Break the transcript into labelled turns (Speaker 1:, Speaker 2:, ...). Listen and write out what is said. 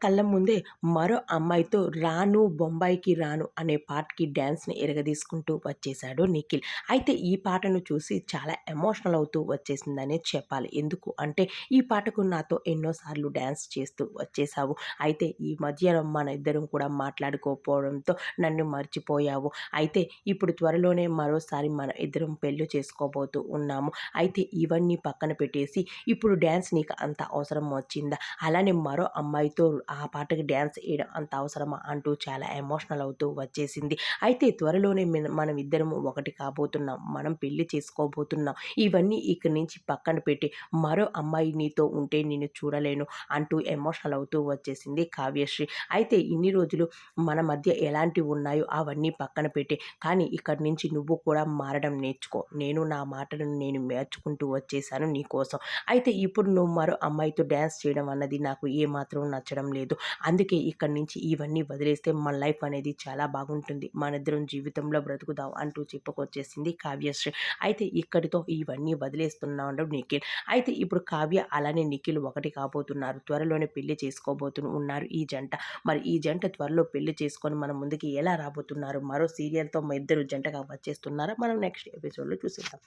Speaker 1: కళ్ళ ముందే మరో అమ్మాయితో 'రాను బొంబాయికి రాను' అనే పాటకి డాన్స్‌ని ఇరగదీసుకుంటూ వచ్చేసాడు నిఖిల్. అయితే ఈ పాటను చూసి చాలా ఎమోషనల్ అవుతూ వచ్చేసిందనే చెప్పాలి. ఎందుకు అంటే ఈ పాటకు నాతో ఎన్నో సార్లు డాన్స్ చేస్తూ వచ్చేసావు. అయితే ఈ మధ్య మన ఇద్దరం కూడా మాట్లాడుకోకపోవడంతో నన్ను మర్చిపోయావు. అయితే ఇప్పుడు త్వరలోనే మరోసారి మన ఇద్దరం పెళ్లి చేసుకోబోతూ ఉన్నాము. అయితే ఇవన్నీ పక్కన పెట్టేసి ఇప్పుడు డాన్స్ నీకు అంత అవసరం వచ్చిందా? అలానే మరో అమ్మాయితో ఆ పాటకి డాన్స్ ఏయడం అంత అవసరమా? అంటూ చాలా ఎమోషనల్ అవుతూ వచ్చేసింది. అయితే త్వరలోనే మనం ఇద్దరము ఒకటి కాబోతున్నాం. మనం పెళ్లి చేసుకోబోతున్నాం. ఇవన్నీ ఇక్కడి నుంచి పక్కన పెట్టి మరో అమ్మాయి నీతో ఉంటే నేను చూడలేను అంటూ ఎమోషనల్ అవుతూ వచ్చేసింది కావ్యశ్రీ. అయితే ఇన్ని రోజులు మన మధ్య ఎలాంటివి ఉన్నాయో అవన్నీ పక్కన పెట్టి కానీ ఇక్కడి నుంచి నువ్వు కూడా మారడం నేర్చుకో. నేను నా మాటలను నేను నేర్చుకుంటూ వచ్చేసాను నీకోసం. అయితే ఇప్పుడు నువ్వు మరో అమ్మాయితో డాన్స్ చేయడం అన్నది నాకు ఏమాత్రం నచ్చడం లేదు. అందుకే ఇక్కడి నుంచి ఇవన్నీ వదిలేస్తే మన లైఫ్ అనేది చాలా బాగుంటుంది. మనిద్దరం జీవితంలో బ్రతుకుదాం అంటూ చెప్పుకొచ్చేసింది కావ్యశ్రీ. అయితే ఇక్కడితో ఇవన్నీ వదిలేస్తున్నాడు నిఖిల్. అయితే ఇప్పుడు కావ్య అలానే నిఖిల్ ఒకటి కాబోతున్నారు. త్వరలోనే పెళ్లి చేసుకోబోతూ ఉన్నారు ఈ జంట. మరి ఈ జంట త్వరలో పెళ్లి చేసుకొని మన ముందుకి ఎలా రాబోతున్నారు? మరో సీరియల్‌తో మా ఇద్దరు జంటగా వచ్చేస్తున్నారా? మనం నెక్స్ట్ ఎపిసోడ్‌లో చూసేద్దాం.